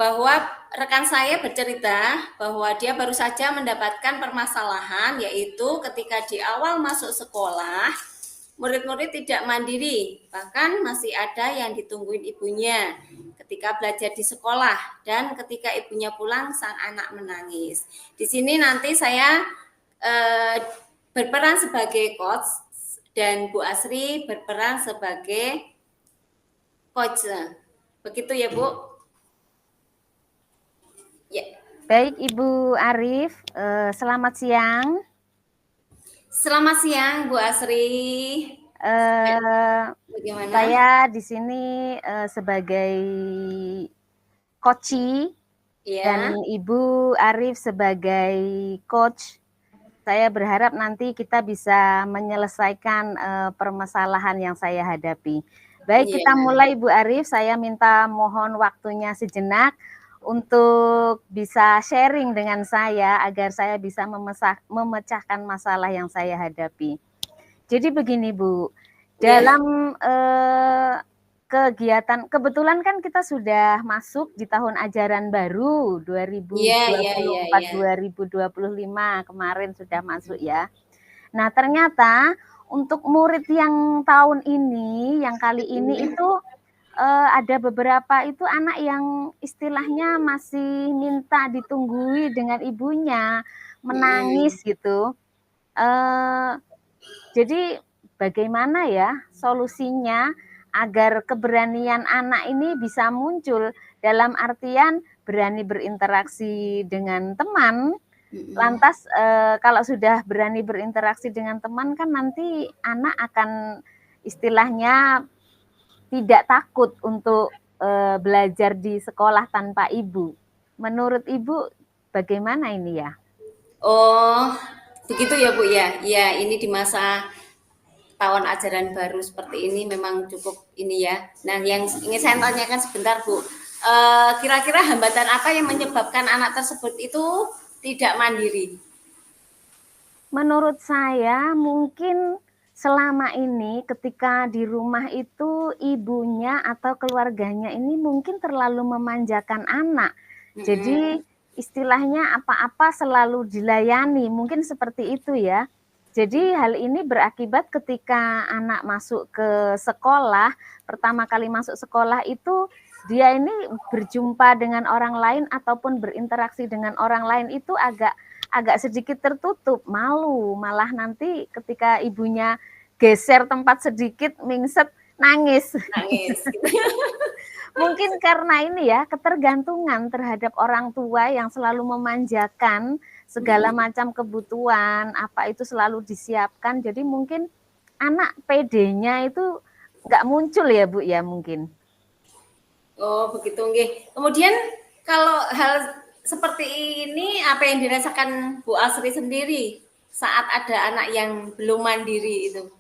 bahwa rekan saya bercerita bahwa dia baru saja mendapatkan permasalahan, yaitu ketika di awal masuk sekolah, murid-murid tidak mandiri, bahkan masih ada yang ditungguin ibunya ketika belajar di sekolah, dan ketika ibunya pulang sang anak menangis. Di sini nanti saya berperan sebagai coach dan Bu Asri berperan sebagai coach. Begitu ya, Bu? Ya. Baik, Ibu Arif, selamat siang. Selamat siang, Bu Asri. Bagaimana? Saya di sini sebagai coach dan Ibu Arif sebagai coach. Saya berharap nanti kita bisa menyelesaikan permasalahan yang saya hadapi. Baik, kita mulai Bu Arif. Saya minta mohon waktunya sejenak untuk bisa sharing dengan saya agar saya bisa memecahkan masalah yang saya hadapi. Jadi begini Bu, dalam kegiatan, kebetulan kan kita sudah masuk di tahun ajaran baru 2024-2025, kemarin sudah masuk ya. Nah ternyata untuk murid yang tahun ini, yang kali ini itu ada beberapa itu anak yang istilahnya masih minta ditunggui dengan ibunya, menangis gitu. Jadi bagaimana ya solusinya agar keberanian anak ini bisa muncul, dalam artian berani berinteraksi dengan teman. Lantas kalau sudah berani berinteraksi dengan teman kan nanti anak akan istilahnya tidak takut untuk belajar di sekolah tanpa ibu. Menurut Ibu bagaimana ini ya? Oh, begitu ya Bu ya. Ya, ini di masa tahun ajaran baru seperti ini memang cukup ini ya. Nah, yang ingin saya tanyakan sebentar Bu, kira-kira hambatan apa yang menyebabkan anak tersebut itu tidak mandiri? Menurut saya mungkin selama ini ketika di rumah itu ibunya atau keluarganya ini mungkin terlalu memanjakan anak. Jadi istilahnya apa-apa selalu dilayani, mungkin seperti itu ya. Jadi hal ini berakibat ketika anak masuk ke sekolah, pertama kali masuk sekolah itu dia ini berjumpa dengan orang lain ataupun berinteraksi dengan orang lain itu agak sedikit tertutup, malu, malah nanti ketika ibunya geser tempat sedikit, mingset, nangis. Mungkin karena ini ya, ketergantungan terhadap orang tua yang selalu memanjakan segala macam kebutuhan, apa itu selalu disiapkan, jadi mungkin anak PD-nya itu nggak muncul ya Bu ya mungkin. Oh begitu nggih. Kemudian kalau hal seperti ini apa yang dirasakan Bu Asri sendiri saat ada anak yang belum mandiri itu?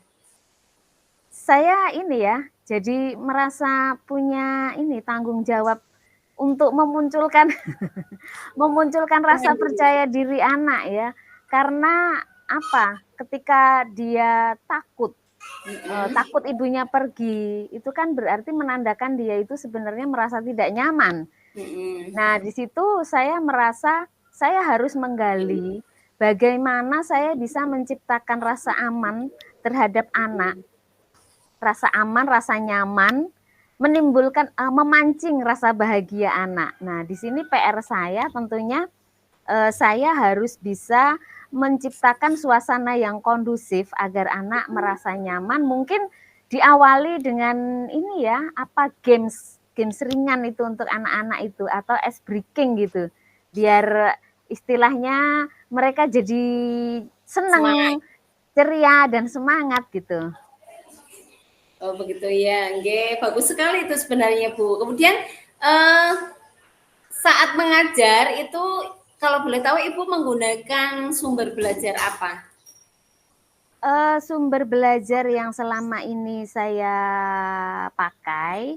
Saya ini ya, jadi merasa punya ini tanggung jawab untuk memunculkan memunculkan rasa percaya diri anak ya. Karena apa? Ketika dia takut takut ibunya pergi, itu kan berarti menandakan dia itu sebenarnya merasa tidak nyaman. Nah, di situ saya merasa saya harus menggali bagaimana saya bisa menciptakan rasa aman terhadap anak. Rasa aman, rasa nyaman, menimbulkan memancing rasa bahagia anak. Nah, di sini PR saya tentunya saya harus bisa menciptakan suasana yang kondusif agar anak merasa nyaman. Mungkin diawali dengan ini ya, apa games ringan itu untuk anak-anak itu atau ice breaking gitu. Biar istilahnya mereka jadi senang, ceria dan semangat gitu. Oh begitu ya, nggih, bagus sekali itu sebenarnya Bu. Kemudian saat mengajar itu kalau boleh tahu Ibu menggunakan sumber belajar apa? Sumber belajar yang selama ini saya pakai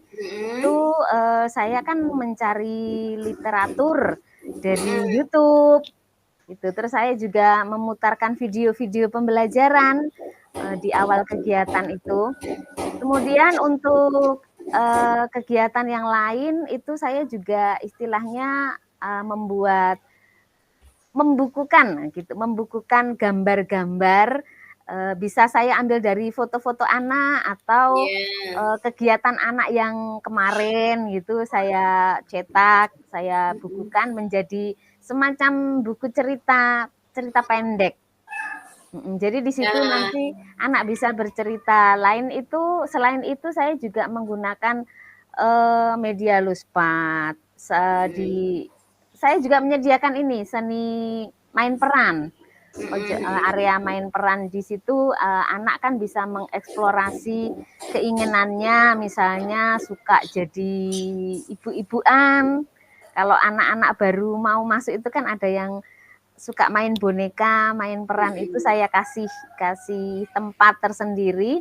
itu saya kan mencari literatur dari YouTube gitu. Terus saya juga memutarkan video-video pembelajaran di awal kegiatan itu. Kemudian untuk kegiatan yang lain itu saya juga istilahnya membukukan gambar-gambar, bisa saya ambil dari foto-foto anak atau Iya. kegiatan anak yang kemarin gitu saya cetak, saya bukukan menjadi semacam buku cerita cerita pendek. Jadi di situ Nah, nanti anak bisa bercerita. Selain itu saya juga menggunakan, media Luspat, di saya juga menyediakan ini, seni main peran. Area main peran di situ, anak kan bisa mengeksplorasi keinginannya, misalnya suka jadi ibu-ibuan. Kalau anak-anak baru mau masuk itu kan ada yang suka main boneka, main peran itu saya kasih kasih tempat tersendiri.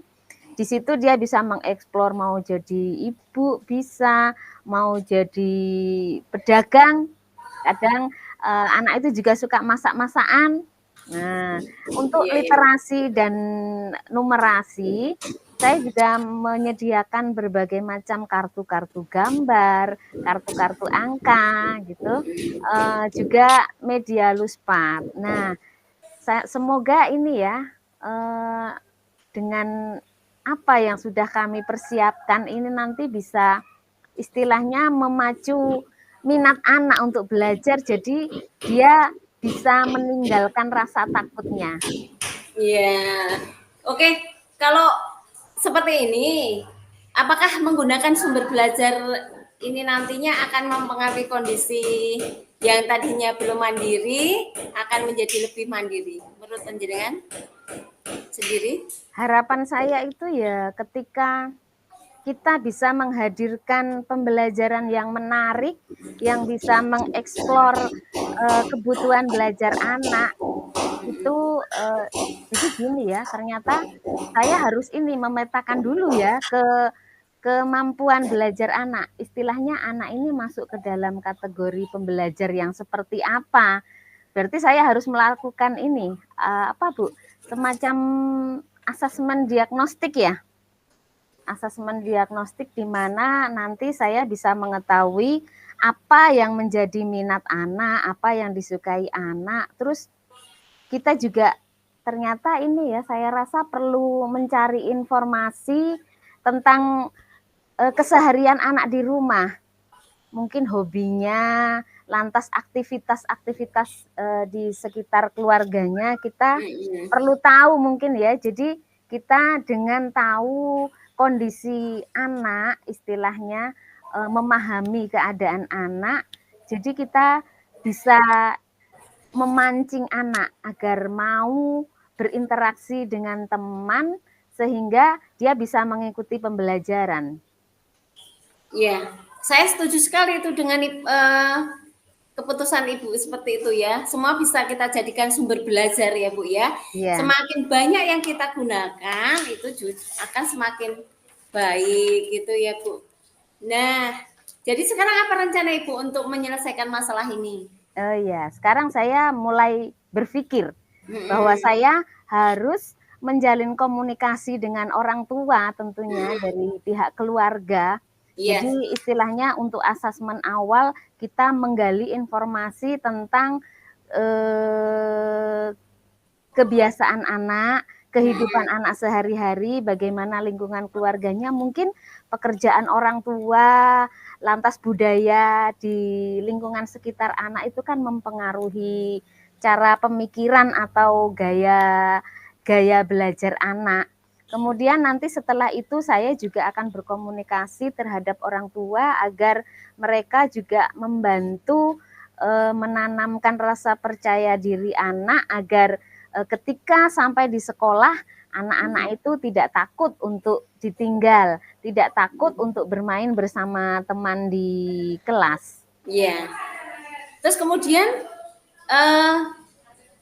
Di situ dia bisa mengeksplor mau jadi ibu bisa, mau jadi pedagang. Kadang anak itu juga suka masak-masakan. Nah, untuk iya, iya. literasi dan numerasi, saya juga menyediakan berbagai macam kartu-kartu gambar, kartu-kartu angka gitu, juga media Luspat. Nah, semoga ini ya, dengan apa yang sudah kami persiapkan ini nanti bisa istilahnya memacu minat anak untuk belajar, jadi dia bisa meninggalkan rasa takutnya. Iya. Oke, kalau seperti ini, apakah menggunakan sumber belajar ini nantinya akan mempengaruhi kondisi yang tadinya belum mandiri akan menjadi lebih mandiri? Menurut penjenengan sendiri? Harapan saya itu ya ketika kita bisa menghadirkan pembelajaran yang menarik, yang bisa mengeksplor kebutuhan belajar anak, itu jadi gini ya, ternyata saya harus ini memetakan dulu ya kemampuan belajar anak. Istilahnya anak ini masuk ke dalam kategori pembelajar yang seperti apa. Berarti saya harus melakukan ini, apa Bu, semacam asesmen diagnostik ya. Asesmen diagnostik di mana nanti saya bisa mengetahui apa yang menjadi minat anak, apa yang disukai anak. Terus kita juga ternyata ini ya, saya rasa perlu mencari informasi tentang keseharian anak di rumah. Mungkin hobinya, lantas aktivitas-aktivitas di sekitar keluarganya kita perlu tahu mungkin ya. Jadi kita dengan tahu kondisi anak, istilahnya memahami keadaan anak, jadi kita bisa memancing anak agar mau berinteraksi dengan teman sehingga dia bisa mengikuti pembelajaran. Iya, saya setuju sekali itu dengan keputusan Ibu seperti itu ya. Semua bisa kita jadikan sumber belajar ya Bu ya. Iya. Semakin banyak yang kita gunakan itu akan semakin baik gitu ya Bu. Nah, jadi sekarang apa rencana Ibu untuk menyelesaikan masalah ini? Oh ya, sekarang saya mulai berpikir bahwa Hmm, saya harus menjalin komunikasi dengan orang tua tentunya dari pihak keluarga. iya, Jadi istilahnya untuk asesmen awal kita menggali informasi tentang eh, kebiasaan anak, kehidupan anak sehari-hari, bagaimana lingkungan keluarganya, mungkin pekerjaan orang tua, lantas budaya di lingkungan sekitar anak itu kan mempengaruhi cara pemikiran atau gaya gaya belajar anak. Kemudian nanti setelah itu saya juga akan berkomunikasi terhadap orang tua agar mereka juga membantu menanamkan rasa percaya diri anak agar ketika sampai di sekolah anak-anak itu tidak takut untuk ditinggal, tidak takut untuk bermain bersama teman di kelas. iya. Terus kemudian eh,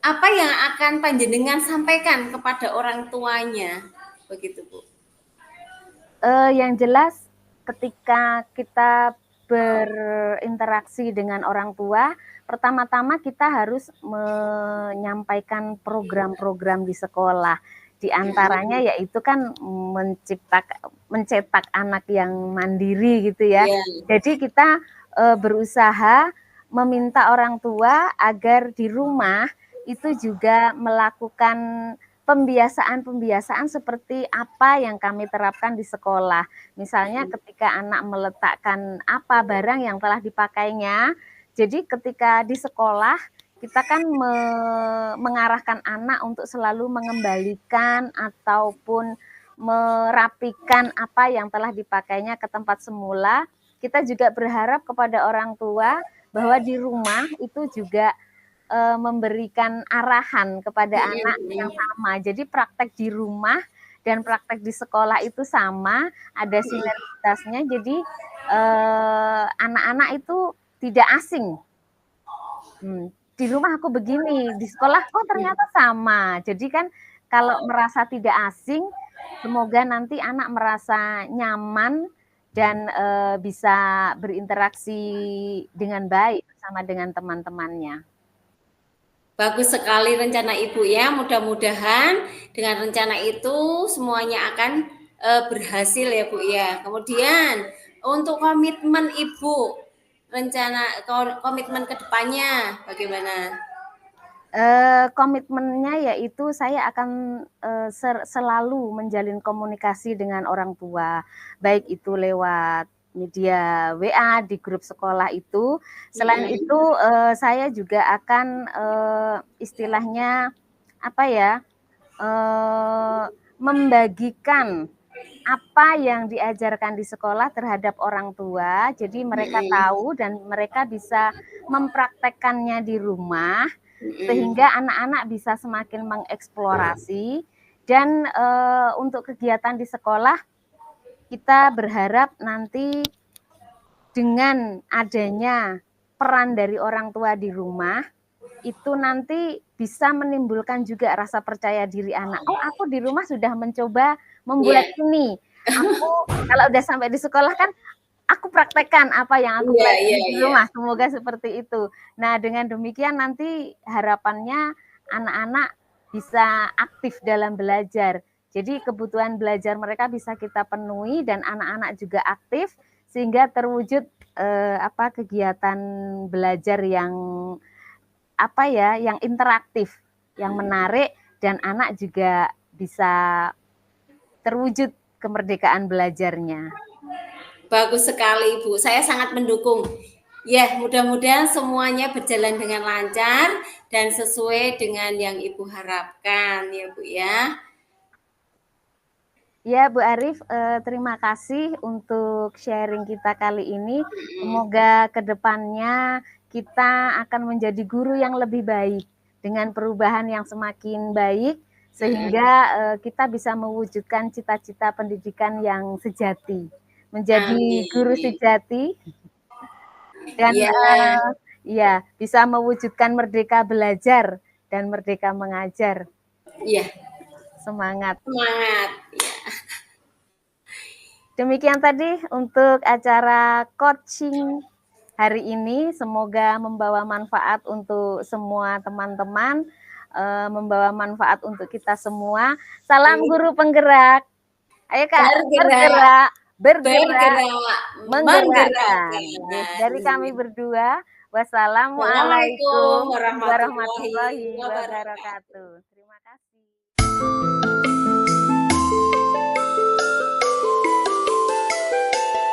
apa yang akan panjenengan sampaikan kepada orang tuanya? Begitu Bu. Yang jelas ketika kita berinteraksi dengan orang tua, pertama-tama kita harus menyampaikan program-program di sekolah. Di antaranya yaitu kan menciptakan mencetak anak yang mandiri gitu ya. Iya. Jadi kita berusaha meminta orang tua agar di rumah itu juga melakukan pembiasaan-pembiasaan seperti apa yang kami terapkan di sekolah. Misalnya ketika anak meletakkan apa barang yang telah dipakainya, jadi ketika di sekolah kita kan mengarahkan anak untuk selalu mengembalikan ataupun merapikan apa yang telah dipakainya ke tempat semula. Kita juga berharap kepada orang tua bahwa di rumah itu juga memberikan arahan kepada anak yang sama. Jadi praktek di rumah dan praktek di sekolah itu sama, ada sinergitasnya. Jadi anak-anak itu tidak asing. Di rumah aku begini, di sekolah ternyata sama. Jadi kan kalau merasa tidak asing, semoga nanti anak merasa nyaman dan bisa berinteraksi dengan baik bersama dengan teman-temannya. Bagus sekali rencana Ibu ya. Mudah-mudahan dengan rencana itu semuanya akan berhasil ya Bu ya. Kemudian untuk komitmen Ibu, rencana komitmen ke depannya bagaimana? Komitmennya yaitu saya akan selalu menjalin komunikasi dengan orang tua, baik itu lewat media WA di grup sekolah itu. Selain itu saya juga akan istilahnya apa ya, membagikan apa yang diajarkan di sekolah terhadap orang tua. Jadi mereka tahu dan mereka bisa mempraktekkannya di rumah sehingga anak-anak bisa semakin mengeksplorasi. Dan untuk kegiatan di sekolah kita berharap nanti dengan adanya peran dari orang tua di rumah itu nanti bisa menimbulkan juga rasa percaya diri anak. Oh, aku di rumah sudah mencoba membuat ini. Aku kalau udah sampai di sekolah kan aku praktekkan apa yang aku pelajari di rumah. Semoga seperti itu. Nah, dengan demikian nanti harapannya anak-anak bisa aktif dalam belajar. Jadi kebutuhan belajar mereka bisa kita penuhi dan anak-anak juga aktif sehingga terwujud kegiatan belajar yang yang interaktif, yang menarik dan anak juga bisa terwujud kemerdekaan belajarnya. Bagus sekali Ibu, saya sangat mendukung. Ya, mudah-mudahan semuanya berjalan dengan lancar dan sesuai dengan yang Ibu harapkan ya Bu ya. Ya Bu Arif, terima kasih untuk sharing kita kali ini. Semoga kedepannya kita akan menjadi guru yang lebih baik dengan perubahan yang semakin baik sehingga kita bisa mewujudkan cita-cita pendidikan yang sejati, menjadi guru sejati dan bisa mewujudkan merdeka belajar dan merdeka mengajar. Iya. Semangat. Semangat. Ya. Demikian tadi untuk acara coaching hari ini. Semoga membawa manfaat untuk semua teman-teman, membawa manfaat untuk kita semua. Salam guru penggerak. Ayo Kak, bergerak, menggerakkan. Dari kami berdua, wassalamualaikum warahmatullahi wabarakatuh.